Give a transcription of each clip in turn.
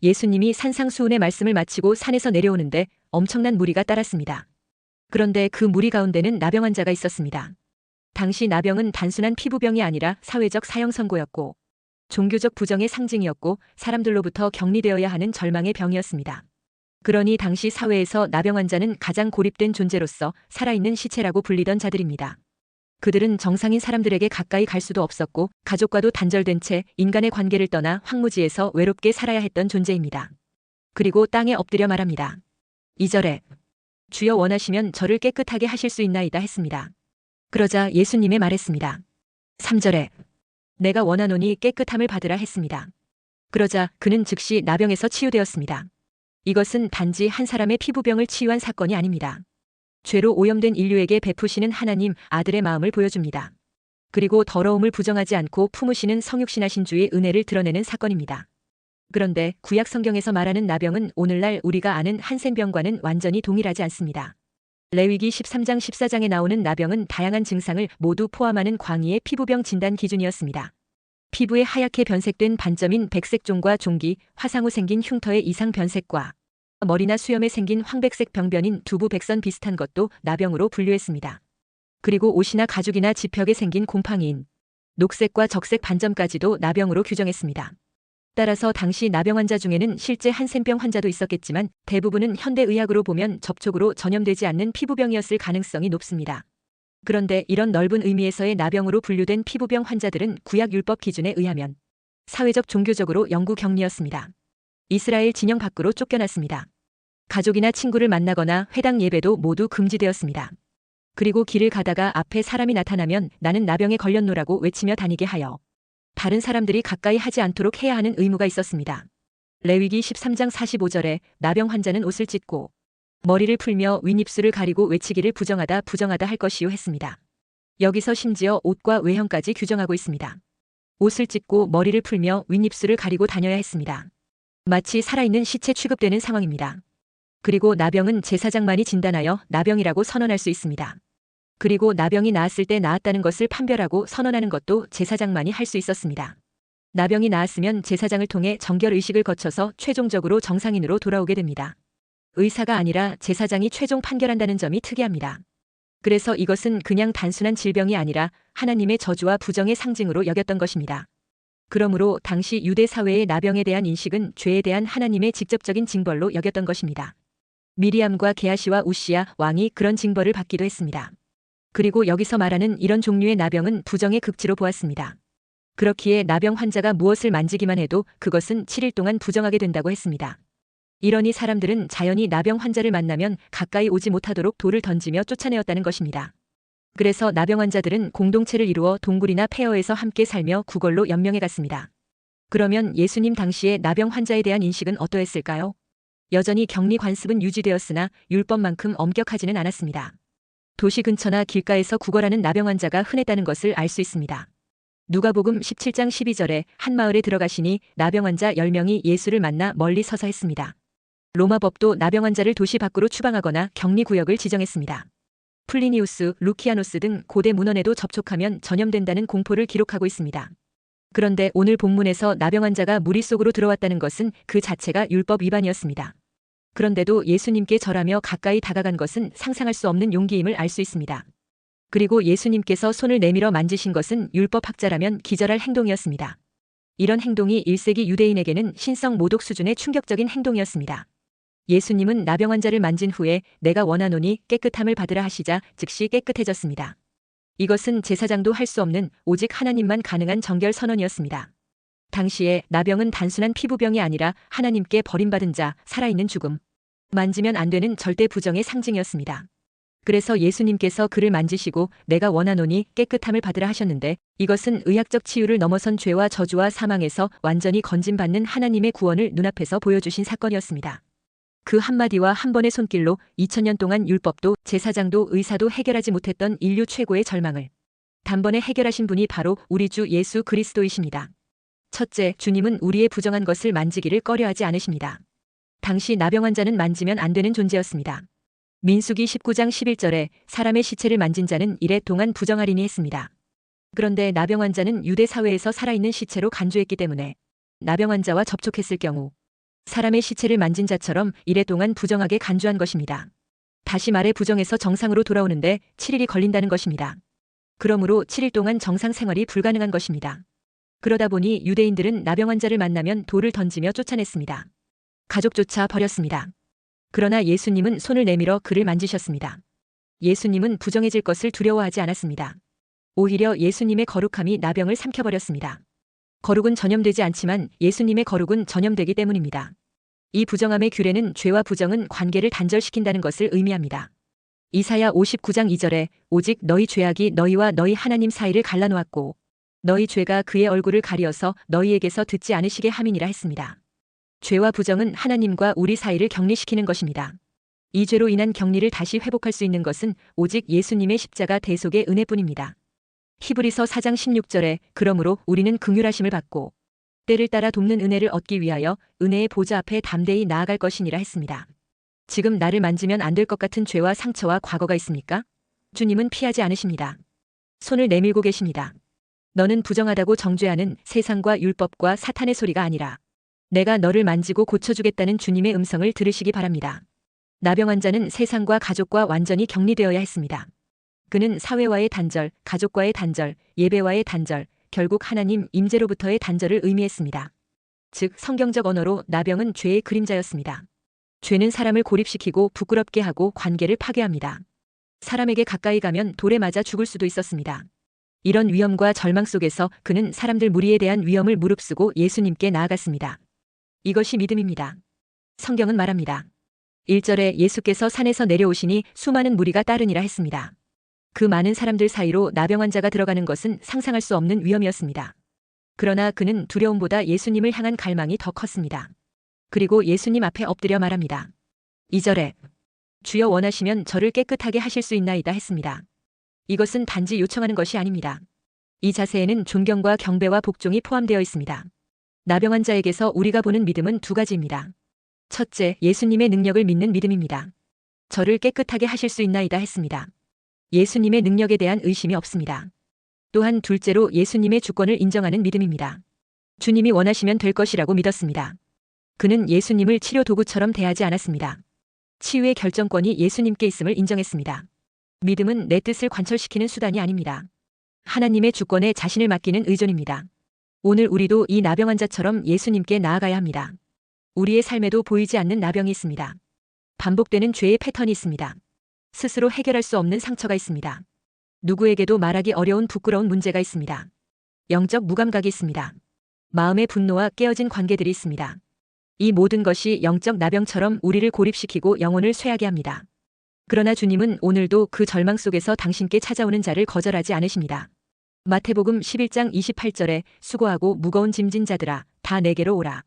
예수님이 산상수훈의 말씀을 마치고 산에서 내려오는데 엄청난 무리가 따랐습니다. 그런데 그 무리 가운데는 나병 환자가 있었습니다. 당시 나병은 단순한 피부병이 아니라 사회적 사형 선고였고 종교적 부정의 상징이었고 사람들로부터 격리되어야 하는 절망의 병이었습니다. 그러니 당시 사회에서 나병 환자는 가장 고립된 존재로서 살아있는 시체라고 불리던 자들입니다. 그들은 정상인 사람들에게 가까이 갈 수도 없었고 가족과도 단절된 채 인간의 관계를 떠나 황무지에서 외롭게 살아야 했던 존재입니다. 그리고 땅에 엎드려 말합니다. 2절에 주여 원하시면 저를 깨끗하게 하실 수 있나이다 했습니다. 그러자 예수님의 말했습니다. 3절에 내가 원하노니 깨끗함을 받으라 했습니다. 그러자 그는 즉시 나병에서 치유되었습니다. 이것은 단지 한 사람의 피부병을 치유한 사건이 아닙니다. 죄로 오염된 인류에게 베푸시는 하나님 아들의 마음을 보여줍니다. 그리고 더러움을 부정하지 않고 품으시는 성육신하신 주의 은혜를 드러내는 사건입니다. 그런데 구약 성경에서 말하는 나병은 오늘날 우리가 아는 한센병과는 완전히 동일하지 않습니다. 레위기 13장 14장에 나오는 나병은 다양한 증상을 모두 포함하는 광의의 피부병 진단 기준이었습니다. 피부에 하얗게 변색된 반점인 백색종과 종기, 화상 후 생긴 흉터의 이상 변색과 머리나 수염에 생긴 황백색 병변인 두부 백선 비슷한 것도 나병으로 분류했습니다. 그리고 옷이나 가죽이나 지벽에 생긴 곰팡이인 녹색과 적색 반점까지도 나병으로 규정했습니다. 따라서 당시 나병 환자 중에는 실제 한센병 환자도 있었겠지만 대부분은 현대의학으로 보면 접촉으로 전염되지 않는 피부병이었을 가능성이 높습니다. 그런데 이런 넓은 의미에서의 나병으로 분류된 피부병 환자들은 구약 율법 기준에 의하면 사회적 종교적으로 영구 격리였습니다. 이스라엘 진영 밖으로 쫓겨났습니다. 가족이나 친구를 만나거나 회당 예배도 모두 금지되었습니다. 그리고 길을 가다가 앞에 사람이 나타나면 나는 나병에 걸렸노라고 외치며 다니게 하여 다른 사람들이 가까이 하지 않도록 해야 하는 의무가 있었습니다. 레위기 13장 45절에 나병 환자는 옷을 찢고 머리를 풀며 윗입술을 가리고 외치기를 부정하다 할 것이요 했습니다. 여기서 심지어 옷과 외형까지 규정하고 있습니다. 옷을 찢고 머리를 풀며 윗입술을 가리고 다녀야 했습니다. 마치 살아있는 시체 취급되는 상황입니다. 그리고 나병은 제사장만이 진단하여 나병이라고 선언할 수 있습니다. 그리고 나병이 나았을 때 나았다는 것을 판별하고 선언하는 것도 제사장만이 할 수 있었습니다. 나병이 나았으면 제사장을 통해 정결의식을 거쳐서 최종적으로 정상인으로 돌아오게 됩니다. 의사가 아니라 제사장이 최종 판결한다는 점이 특이합니다. 그래서 이것은 그냥 단순한 질병이 아니라 하나님의 저주와 부정의 상징으로 여겼던 것입니다. 그러므로 당시 유대 사회의 나병에 대한 인식은 죄에 대한 하나님의 직접적인 징벌로 여겼던 것입니다. 미리암과 게하시와 우시야 왕이 그런 징벌을 받기도 했습니다. 그리고 여기서 말하는 이런 종류의 나병은 부정의 극치로 보았습니다. 그렇기에 나병 환자가 무엇을 만지기만 해도 그것은 7일 동안 부정하게 된다고 했습니다. 이러니 사람들은 자연히 나병 환자를 만나면 가까이 오지 못하도록 돌을 던지며 쫓아내었다는 것입니다. 그래서 나병 환자들은 공동체를 이루어 동굴이나 폐허에서 함께 살며 구걸로 연명해 갔습니다. 그러면 예수님 당시의 나병 환자에 대한 인식은 어떠했을까요? 여전히 격리 관습은 유지되었으나 율법만큼 엄격하지는 않았습니다. 도시 근처나 길가에서 구걸하는 나병 환자가 흔했다는 것을 알 수 있습니다. 누가복음 17장 12절에 한 마을에 들어가시니 나병 환자 10명이 예수를 만나 멀리 서서 했습니다. 로마 법도 나병 환자를 도시 밖으로 추방하거나 격리 구역을 지정했습니다. 플리니우스, 루키아노스 등 고대 문헌에도 접촉하면 전염된다는 공포를 기록하고 있습니다. 그런데 오늘 본문에서 나병 환자가 무리 속으로 들어왔다는 것은 그 자체가 율법 위반이었습니다. 그런데도 예수님께 절하며 가까이 다가간 것은 상상할 수 없는 용기임을 알 수 있습니다. 그리고 예수님께서 손을 내밀어 만지신 것은 율법학자라면 기절할 행동이었습니다. 이런 행동이 1세기 유대인에게는 신성 모독 수준의 충격적인 행동이었습니다. 예수님은 나병 환자를 만진 후에 내가 원하노니 깨끗함을 받으라 하시자 즉시 깨끗해졌습니다. 이것은 제사장도 할 수 없는 오직 하나님만 가능한 정결 선언이었습니다. 당시에 나병은 단순한 피부병이 아니라 하나님께 버림받은 자, 살아있는 죽음, 만지면 안 되는 절대 부정의 상징이었습니다. 그래서 예수님께서 그를 만지시고 내가 원하노니 깨끗함을 받으라 하셨는데 이것은 의학적 치유를 넘어선 죄와 저주와 사망에서 완전히 건진받는 하나님의 구원을 눈앞에서 보여주신 사건이었습니다. 그 한마디와 한 번의 손길로 2000년 동안 율법도 제사장도 의사도 해결하지 못했던 인류 최고의 절망을 단번에 해결하신 분이 바로 우리 주 예수 그리스도이십니다. 첫째, 주님은 우리의 부정한 것을 만지기를 꺼려하지 않으십니다. 당시 나병 환자는 만지면 안 되는 존재였습니다. 민수기 19장 11절에 사람의 시체를 만진 자는 이래 동안 부정하리니 했습니다. 그런데 나병 환자는 유대 사회에서 살아있는 시체로 간주했기 때문에 나병 환자와 접촉했을 경우 사람의 시체를 만진 자처럼 이랫동안 부정하게 간주한 것입니다. 다시 말해 부정에서 정상으로 돌아오는데 7일이 걸린다는 것입니다. 그러므로 7일 동안 정상 생활이 불가능한 것입니다. 그러다 보니 유대인들은 나병 환자를 만나면 돌을 던지며 쫓아냈습니다. 가족조차 버렸습니다. 그러나 예수님은 손을 내밀어 그를 만지셨습니다. 예수님은 부정해질 것을 두려워하지 않았습니다. 오히려 예수님의 거룩함이 나병을 삼켜버렸습니다. 거룩은 전염되지 않지만 예수님의 거룩은 전염되기 때문입니다. 이 부정함의 규례는 죄와 부정은 관계를 단절시킨다는 것을 의미합니다. 이사야 59장 2절에 오직 너희 죄악이 너희와 너희 하나님 사이를 갈라놓았고 너희 죄가 그의 얼굴을 가리어서 너희에게서 듣지 않으시게 함이니라 했습니다. 죄와 부정은 하나님과 우리 사이를 격리시키는 것입니다. 이 죄로 인한 격리를 다시 회복할 수 있는 것은 오직 예수님의 십자가 대속의 은혜뿐입니다. 히브리서 4장 16절에 그러므로 우리는 긍휼하심을 받고 때를 따라 돕는 은혜를 얻기 위하여 은혜의 보좌 앞에 담대히 나아갈 것이니라 했습니다. 지금 나를 만지면 안 될 것 같은 죄와 상처와 과거가 있습니까? 주님은 피하지 않으십니다. 손을 내밀고 계십니다. 너는 부정하다고 정죄하는 세상과 율법과 사탄의 소리가 아니라 내가 너를 만지고 고쳐주겠다는 주님의 음성을 들으시기 바랍니다. 나병 환자는 세상과 가족과 완전히 격리되어야 했습니다. 그는 사회와의 단절, 가족과의 단절, 예배와의 단절, 결국 하나님 임재로부터의 단절을 의미했습니다. 즉 성경적 언어로 나병은 죄의 그림자였습니다. 죄는 사람을 고립시키고 부끄럽게 하고 관계를 파괴합니다. 사람에게 가까이 가면 돌에 맞아 죽을 수도 있었습니다. 이런 위험과 절망 속에서 그는 사람들 무리에 대한 위험을 무릅쓰고 예수님께 나아갔습니다. 이것이 믿음입니다. 성경은 말합니다. 1절에 예수께서 산에서 내려오시니 수많은 무리가 따르니라 했습니다. 그 많은 사람들 사이로 나병 환자가 들어가는 것은 상상할 수 없는 위험이었습니다. 그러나 그는 두려움보다 예수님을 향한 갈망이 더 컸습니다. 그리고 예수님 앞에 엎드려 말합니다. 2절에 주여 원하시면 저를 깨끗하게 하실 수 있나이다 했습니다. 이것은 단지 요청하는 것이 아닙니다. 이 자세에는 존경과 경배와 복종이 포함되어 있습니다. 나병 환자에게서 우리가 보는 믿음은 두 가지입니다. 첫째, 예수님의 능력을 믿는 믿음입니다. 저를 깨끗하게 하실 수 있나이다 했습니다. 예수님의 능력에 대한 의심이 없습니다. 또한 둘째로 예수님의 주권을 인정하는 믿음입니다. 주님이 원하시면 될 것이라고 믿었습니다. 그는 예수님을 치료 도구처럼 대하지 않았습니다. 치유의 결정권이 예수님께 있음을 인정했습니다. 믿음은 내 뜻을 관철시키는 수단이 아닙니다. 하나님의 주권에 자신을 맡기는 의존입니다. 오늘 우리도 이 나병 환자처럼 예수님께 나아가야 합니다. 우리의 삶에도 보이지 않는 나병이 있습니다. 반복되는 죄의 패턴이 있습니다. 스스로 해결할 수 없는 상처가 있습니다. 누구에게도 말하기 어려운 부끄러운 문제가 있습니다. 영적 무감각이 있습니다. 마음의 분노와 깨어진 관계들이 있습니다. 이 모든 것이 영적 나병처럼 우리를 고립시키고 영혼을 쇠하게 합니다. 그러나 주님은 오늘도 그 절망 속에서 당신께 찾아오는 자를 거절하지 않으십니다. 마태복음 11장 28절에 수고하고 무거운 짐진 자들아 다 내게로 오라.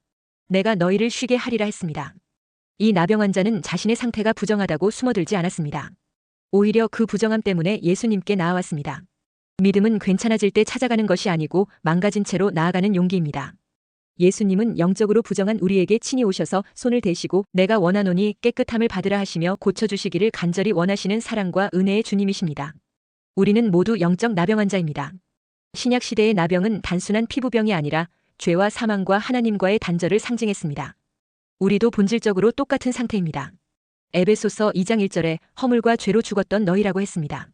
내가 너희를 쉬게 하리라 했습니다. 이 나병 환자는 자신의 상태가 부정하다고 숨어들지 않았습니다. 오히려 그 부정함 때문에 예수님께 나아왔습니다. 믿음은 괜찮아질 때 찾아가는 것이 아니고 망가진 채로 나아가는 용기입니다. 예수님은 영적으로 부정한 우리에게 친히 오셔서 손을 대시고 내가 원하노니 깨끗함을 받으라 하시며 고쳐주시기를 간절히 원하시는 사랑과 은혜의 주님이십니다. 우리는 모두 영적 나병 환자입니다. 신약시대의 나병은 단순한 피부병이 아니라 죄와 사망과 하나님과의 단절을 상징했습니다. 우리도 본질적으로 똑같은 상태입니다. 에베소서 2장 1절에 허물과 죄로 죽었던 너희라고 했습니다.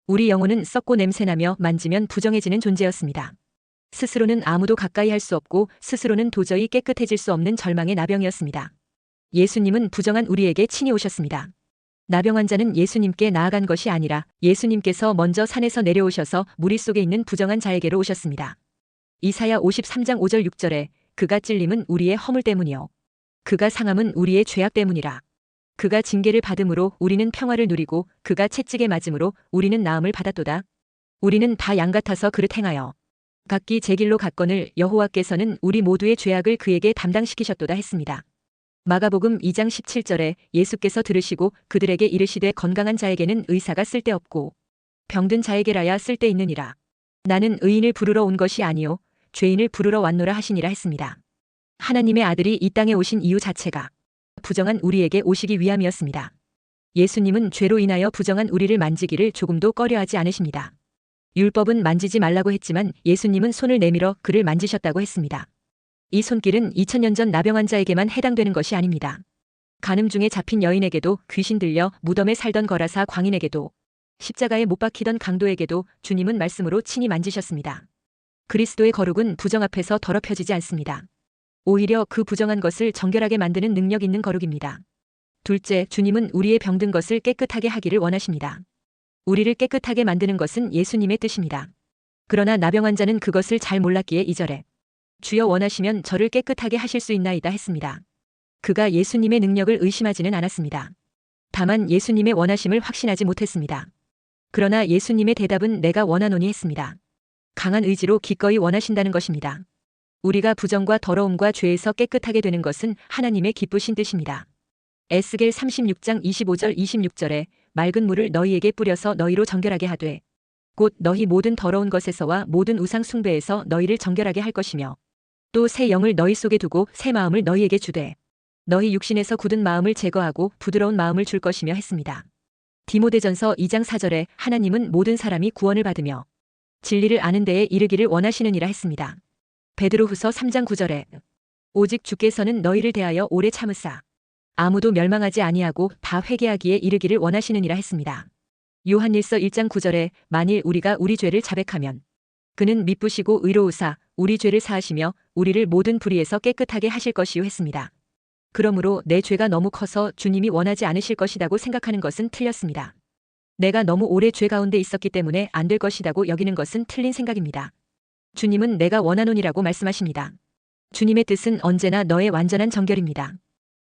우리 영혼은 썩고 냄새나며 만지면 부정해지는 존재였습니다. 스스로는 아무도 가까이 할 수 없고 스스로는 도저히 깨끗해질 수 없는 절망의 나병이었습니다. 예수님은 부정한 우리에게 친히 오셨습니다. 나병 환자는 예수님께 나아간 것이 아니라 예수님께서 먼저 산에서 내려오셔서 무리 속에 있는 부정한 자에게로 오셨습니다. 이사야 53장 5절 6절에 그가 찔림은 우리의 허물 때문이요 그가 상함은 우리의 죄악 때문이라. 그가 징계를 받음으로 우리는 평화를 누리고 그가 채찍에 맞음으로 우리는 나음을 받았도다. 우리는 다 양 같아서 그릇 행하여 각기 제 길로 갔거늘 여호와께서는 우리 모두의 죄악을 그에게 담당시키셨도다 했습니다. 마가복음 2장 17절에 예수께서 들으시고 그들에게 이르시되 건강한 자에게는 의사가 쓸데없고 병든 자에게라야 쓸데있느니라. 나는 의인을 부르러 온 것이 아니요 죄인을 부르러 왔노라 하시니라 했습니다. 하나님의 아들이 이 땅에 오신 이유 자체가 부정한 우리에게 오시기 위함이었습니다. 예수님은 죄로 인하여 부정한 우리를 만지기를 조금도 꺼려하지 않으십니다. 율법은 만지지 말라고 했지만 예수님은 손을 내밀어 그를 만지셨다고 했습니다. 이 손길은 2000년 전 나병 환자에게만 해당되는 것이 아닙니다. 간음 중에 잡힌 여인에게도, 귀신 들려 무덤에 살던 거라사 광인에게도, 십자가에 못 박히던 강도에게도 주님은 말씀으로 친히 만지셨습니다. 그리스도의 거룩은 부정 앞에서 더럽혀지지 않습니다. 오히려 그 부정한 것을 정결하게 만드는 능력 있는 거룩입니다. 둘째, 주님은 우리의 병든 것을 깨끗하게 하기를 원하십니다. 우리를 깨끗하게 만드는 것은 예수님의 뜻입니다. 그러나 나병 환자는 그것을 잘 몰랐기에 2절에 주여 원하시면 저를 깨끗하게 하실 수 있나이다 했습니다. 그가 예수님의 능력을 의심하지는 않았습니다. 다만 예수님의 원하심을 확신하지 못했습니다. 그러나 예수님의 대답은 내가 원하노니 했습니다. 강한 의지로 기꺼이 원하신다는 것입니다. 우리가 부정과 더러움과 죄에서 깨끗하게 되는 것은 하나님의 기쁘신 뜻입니다. 에스겔 36장 25절 26절에 맑은 물을 너희에게 뿌려서 너희로 정결하게 하되 곧 너희 모든 더러운 것에서와 모든 우상 숭배에서 너희를 정결하게 할 것이며 또 새 영을 너희 속에 두고 새 마음을 너희에게 주되 너희 육신에서 굳은 마음을 제거하고 부드러운 마음을 줄 것이며 했습니다. 디모데전서 2장 4절에 하나님은 모든 사람이 구원을 받으며 진리를 아는 데에 이르기를 원하시느니라 했습니다. 베드로후서 3장 9절에 오직 주께서는 너희를 대하여 오래 참으사 아무도 멸망하지 아니하고 다 회개하기에 이르기를 원하시느니라 했습니다. 요한일서 1장 9절에 만일 우리가 우리 죄를 자백하면 그는 미쁘시고 의로우사 우리 죄를 사하시며 우리를 모든 불의에서 깨끗하게 하실 것이요 했습니다. 그러므로 내 죄가 너무 커서 주님이 원하지 않으실 것이라고 생각하는 것은 틀렸습니다. 내가 너무 오래 죄 가운데 있었기 때문에 안 될 것이라고 여기는 것은 틀린 생각입니다. 주님은 내가 원하노니라고 말씀하십니다. 주님의 뜻은 언제나 너의 완전한 정결입니다.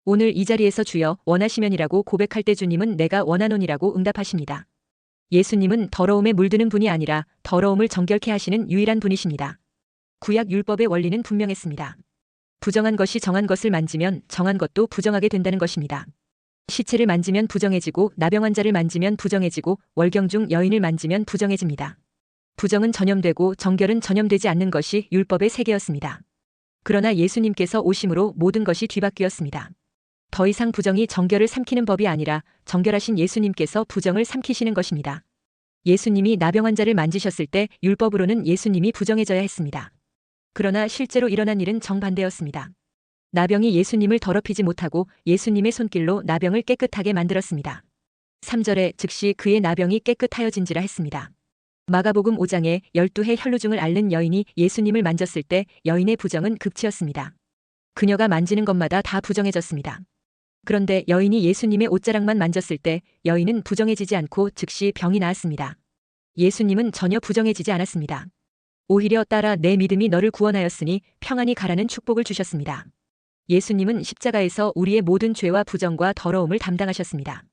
오늘 이 자리에서 주여 원하시면이라고 고백할 때 주님은 내가 원하노니라고 응답하십니다. 예수님은 더러움에 물드는 분이 아니라 더러움을 정결케 하시는 유일한 분이십니다. 구약 율법의 원리는 분명했습니다. 부정한 것이 정한 것을 만지면 정한 것도 부정하게 된다는 것입니다. 시체를 만지면 부정해지고 나병 환자를 만지면 부정해지고 월경 중 여인을 만지면 부정해집니다. 부정은 전염되고 정결은 전염되지 않는 것이 율법의 세계였습니다. 그러나 예수님께서 오심으로 모든 것이 뒤바뀌었습니다. 더 이상 부정이 정결을 삼키는 법이 아니라 정결하신 예수님께서 부정을 삼키시는 것입니다. 예수님이 나병 환자를 만지셨을 때 율법으로는 예수님이 부정해져야 했습니다. 그러나 실제로 일어난 일은 정반대였습니다. 나병이 예수님을 더럽히지 못하고 예수님의 손길로 나병을 깨끗하게 만들었습니다. 3절에 즉시 그의 나병이 깨끗하여진지라 했습니다. 마가복음 5장에 12해 혈루증을 앓는 여인이 예수님을 만졌을 때 여인의 부정은 극치였습니다. 그녀가 만지는 것마다 다 부정해졌습니다. 그런데 여인이 예수님의 옷자락만 만졌을 때 여인은 부정해지지 않고 즉시 병이 나았습니다. 예수님은 전혀 부정해지지 않았습니다. 오히려 따라 내 믿음이 너를 구원하였으니 평안히 가라는 축복을 주셨습니다. 예수님은 십자가에서 우리의 모든 죄와 부정과 더러움을 담당하셨습니다.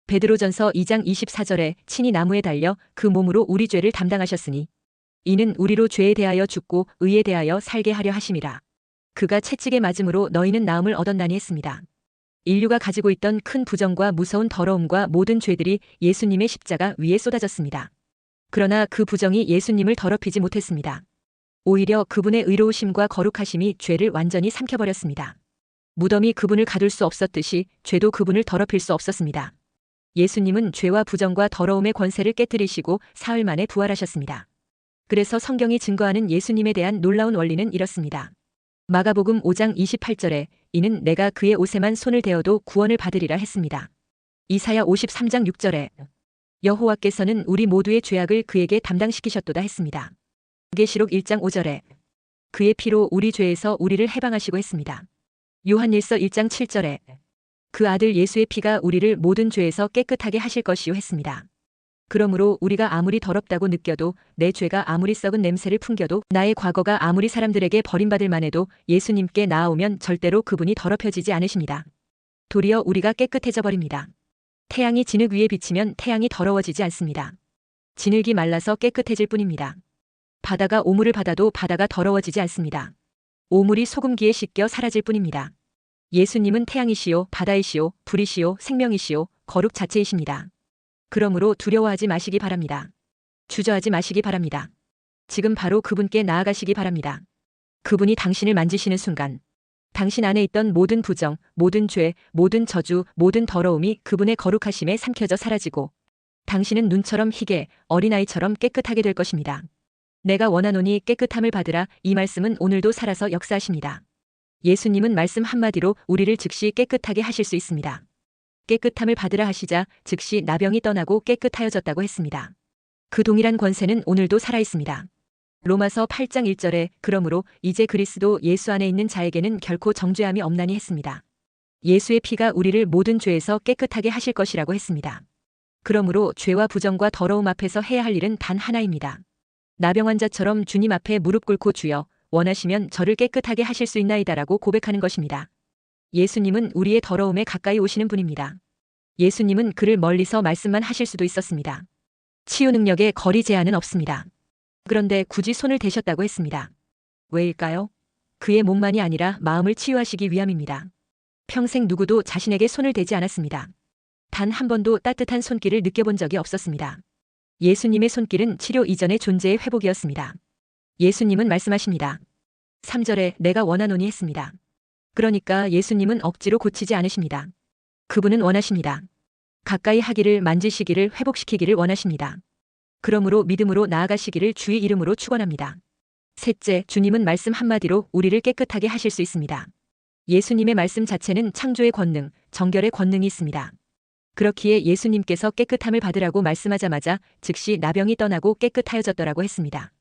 베드로전서 2장 24절에 친히 나무에 달려 그 몸으로 우리 죄를 담당하셨으니 이는 우리로 죄에 대하여 죽고 의에 대하여 살게 하려 하심이라. 그가 채찍에 맞음으로 너희는 나음을 얻었나니 했습니다. 인류가 가지고 있던 큰 부정과 무서운 더러움과 모든 죄들이 예수님의 십자가 위에 쏟아졌습니다. 그러나 그 부정이 예수님을 더럽히지 못했습니다. 오히려 그분의 의로우심과 거룩하심이 죄를 완전히 삼켜버렸습니다. 무덤이 그분을 가둘 수 없었듯이 죄도 그분을 더럽힐 수 없었습니다. 예수님은 죄와 부정과 더러움의 권세를 깨뜨리시고 사흘 만에 부활하셨습니다. 그래서 성경이 증거하는 예수님에 대한 놀라운 원리는 이렇습니다. 마가복음 5장 28절에 이는 내가 그의 옷에만 손을 대어도 구원을 받으리라 했습니다. 이사야 53장 6절에 여호와께서는 우리 모두의 죄악을 그에게 담당시키셨도다 했습니다. 계시록 1장 5절에 그의 피로 우리 죄에서 우리를 해방하시고 했습니다. 요한일서 1장 7절에 그 아들 예수의 피가 우리를 모든 죄에서 깨끗하게 하실 것이요 했습니다. 그러므로 우리가 아무리 더럽다고 느껴도 내 죄가 아무리 썩은 냄새를 풍겨도 나의 과거가 아무리 사람들에게 버림받을 만해도 예수님께 나아오면 절대로 그분이 더럽혀지지 않으십니다. 도리어 우리가 깨끗해져 버립니다. 태양이 진흙 위에 비치면 태양이 더러워지지 않습니다. 진흙이 말라서 깨끗해질 뿐입니다. 바다가 오물을 받아도 바다가 더러워지지 않습니다. 오물이 소금기에 씻겨 사라질 뿐입니다. 예수님은 태양이시요 바다이시요 불이시요 생명이시요 거룩 자체이십니다. 그러므로 두려워하지 마시기 바랍니다. 주저하지 마시기 바랍니다. 지금 바로 그분께 나아가시기 바랍니다. 그분이 당신을 만지시는 순간 당신 안에 있던 모든 부정, 모든 죄, 모든 저주, 모든 더러움이 그분의 거룩하심에 삼켜져 사라지고 당신은 눈처럼 희게 어린아이처럼 깨끗하게 될 것입니다. 내가 원하노니 깨끗함을 받으라. 이 말씀은 오늘도 살아서 역사하십니다. 예수님은 말씀 한마디로 우리를 즉시 깨끗하게 하실 수 있습니다. 깨끗함을 받으라 하시자 즉시 나병이 떠나고 깨끗하여졌다고 했습니다. 그 동일한 권세는 오늘도 살아있습니다. 로마서 8장 1절에 그러므로 이제 그리스도 예수 안에 있는 자에게는 결코 정죄함이 없나니 했습니다. 예수의 피가 우리를 모든 죄에서 깨끗하게 하실 것이라고 했습니다. 그러므로 죄와 부정과 더러움 앞에서 해야 할 일은 단 하나입니다. 나병 환자처럼 주님 앞에 무릎 꿇고 주여 원하시면 저를 깨끗하게 하실 수 있나이다라고 고백하는 것입니다. 예수님은 우리의 더러움에 가까이 오시는 분입니다. 예수님은 그를 멀리서 말씀만 하실 수도 있었습니다. 치유 능력에 거리 제한은 없습니다. 그런데 굳이 손을 대셨다고 했습니다. 왜일까요? 그의 몸만이 아니라 마음을 치유하시기 위함입니다. 평생 누구도 자신에게 손을 대지 않았습니다. 단 한 번도 따뜻한 손길을 느껴본 적이 없었습니다. 예수님의 손길은 치료 이전의 존재의 회복이었습니다. 예수님은 말씀하십니다. 3절에 내가 원하노니 했습니다. 그러니까 예수님은 억지로 고치지 않으십니다. 그분은 원하십니다. 가까이 하기를, 만지시기를, 회복시키기를 원하십니다. 그러므로 믿음으로 나아가시기를 주의 이름으로 축원합니다. 셋째, 주님은 말씀 한마디로 우리를 깨끗하게 하실 수 있습니다. 예수님의 말씀 자체는 창조의 권능, 정결의 권능이 있습니다. 그렇기에 예수님께서 깨끗함을 받으라고 말씀하자마자 즉시 나병이 떠나고 깨끗하여졌더라고 했습니다.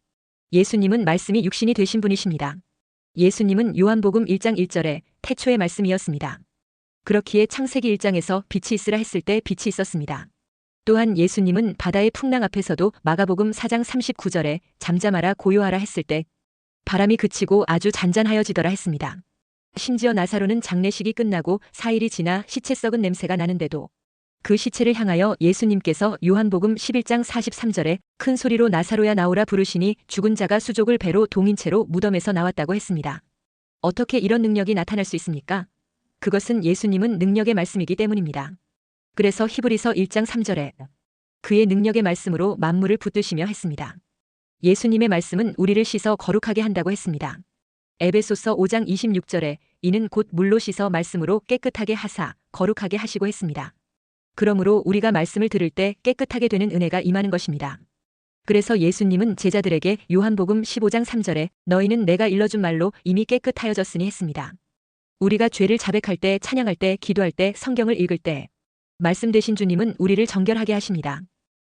예수님은 말씀이 육신이 되신 분이십니다. 예수님은 요한복음 1장 1절에 태초의 말씀이었습니다. 그렇기에 창세기 1장에서 빛이 있으라 했을 때 빛이 있었습니다. 또한 예수님은 바다의 풍랑 앞에서도 마가복음 4장 39절에 잠잠하라 고요하라 했을 때 바람이 그치고 아주 잔잔하여지더라 했습니다. 심지어 나사로는 장례식이 끝나고 4일이 지나 시체 썩은 냄새가 나는데도 그 시체를 향하여 예수님께서 요한복음 11장 43절에 큰 소리로 나사로야 나오라 부르시니 죽은 자가 수족을 배로 동인 채로 무덤에서 나왔다고 했습니다. 어떻게 이런 능력이 나타날 수 있습니까? 그것은 예수님은 능력의 말씀이기 때문입니다. 그래서 히브리서 1장 3절에 그의 능력의 말씀으로 만물을 붙드시며 했습니다. 예수님의 말씀은 우리를 씻어 거룩하게 한다고 했습니다. 에베소서 5장 26절에 이는 곧 물로 씻어 말씀으로 깨끗하게 하사 거룩하게 하시고 했습니다. 그러므로 우리가 말씀을 들을 때 깨끗하게 되는 은혜가 임하는 것입니다. 그래서 예수님은 제자들에게 요한복음 15장 3절에 너희는 내가 일러준 말로 이미 깨끗하여졌으니 했습니다. 우리가 죄를 자백할 때, 찬양할 때, 기도할 때, 성경을 읽을 때 말씀 되신 주님은 우리를 정결하게 하십니다.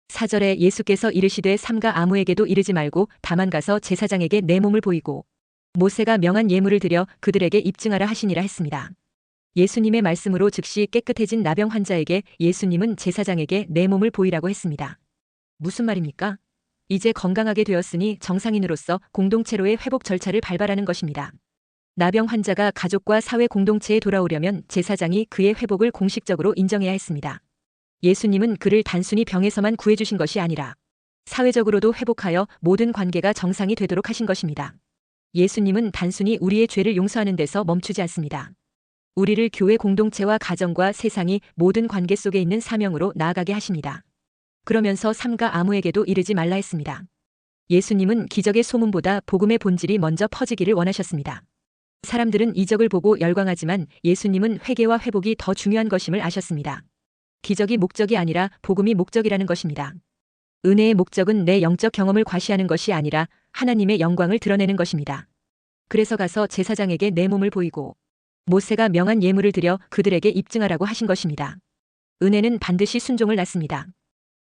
4절에 예수께서 이르시되 삼가 아무에게도 이르지 말고 다만 가서 제사장에게 내 몸을 보이고 모세가 명한 예물을 드려 그들에게 입증하라 하시니라 했습니다. 예수님의 말씀으로 즉시 깨끗해진 나병 환자에게 예수님은 제사장에게 내 몸을 보이라고 했습니다. 무슨 말입니까? 이제 건강하게 되었으니 정상인으로서 공동체로의 회복 절차를 밟아라는 것입니다. 나병 환자가 가족과 사회 공동체에 돌아오려면 제사장이 그의 회복을 공식적으로 인정해야 했습니다. 예수님은 그를 단순히 병에서만 구해주신 것이 아니라 사회적으로도 회복하여 모든 관계가 정상이 되도록 하신 것입니다. 예수님은 단순히 우리의 죄를 용서하는 데서 멈추지 않습니다. 우리를 교회 공동체와 가정과 세상이 모든 관계 속에 있는 사명으로 나아가게 하십니다. 그러면서 삼가 아무에게도 이르지 말라 했습니다. 예수님은 기적의 소문보다 복음의 본질이 먼저 퍼지기를 원하셨습니다. 사람들은 이적을 보고 열광하지만 예수님은 회개와 회복이 더 중요한 것임을 아셨습니다. 기적이 목적이 아니라 복음이 목적이라는 것입니다. 은혜의 목적은 내 영적 경험을 과시하는 것이 아니라 하나님의 영광을 드러내는 것입니다. 그래서 가서 제사장에게 내 몸을 보이고 모세가 명한 예물을 드려 그들에게 입증하라고 하신 것입니다. 은혜는 반드시 순종을 낳습니다.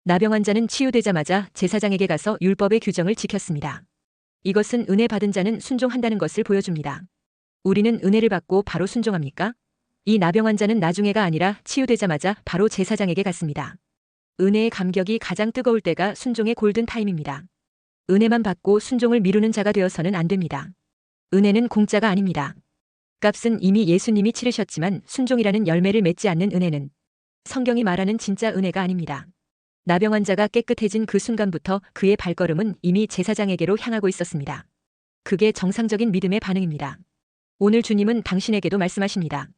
나병 환자는 치유되자마자 제사장에게 가서 율법의 규정을 지켰습니다. 이것은 은혜 받은 자는 순종한다는 것을 보여줍니다. 우리는 은혜를 받고 바로 순종합니까? 이 나병 환자는 나중에가 아니라 치유되자마자 바로 제사장에게 갔습니다. 은혜의 감격이 가장 뜨거울 때가 순종의 골든타임입니다. 은혜만 받고 순종을 미루는 자가 되어서는 안 됩니다. 은혜는 공짜가 아닙니다. 값은 이미 예수님이 치르셨지만 순종이라는 열매를 맺지 않는 은혜는 성경이 말하는 진짜 은혜가 아닙니다. 나병 환자가 깨끗해진 그 순간부터 그의 발걸음은 이미 제사장에게로 향하고 있었습니다. 그게 정상적인 믿음의 반응입니다. 오늘 주님은 당신에게도 말씀하십니다.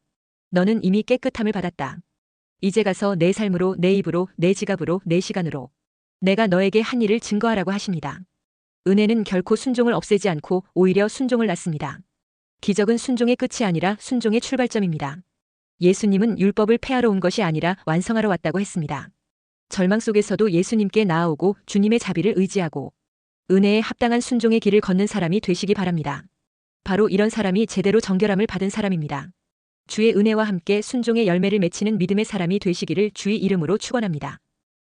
너는 이미 깨끗함을 받았다. 이제 가서 내 삶으로, 내 입으로, 내 지갑으로, 내 시간으로 내가 너에게 한 일을 증거하라고 하십니다. 은혜는 결코 순종을 없애지 않고 오히려 순종을 낳습니다. 기적은 순종의 끝이 아니라 순종의 출발점입니다. 예수님은 율법을 폐하러 온 것이 아니라 완성하러 왔다고 했습니다. 절망 속에서도 예수님께 나아오고 주님의 자비를 의지하고 은혜에 합당한 순종의 길을 걷는 사람이 되시기 바랍니다. 바로 이런 사람이 제대로 정결함을 받은 사람입니다. 주의 은혜와 함께 순종의 열매를 맺히는 믿음의 사람이 되시기를 주의 이름으로 축원합니다.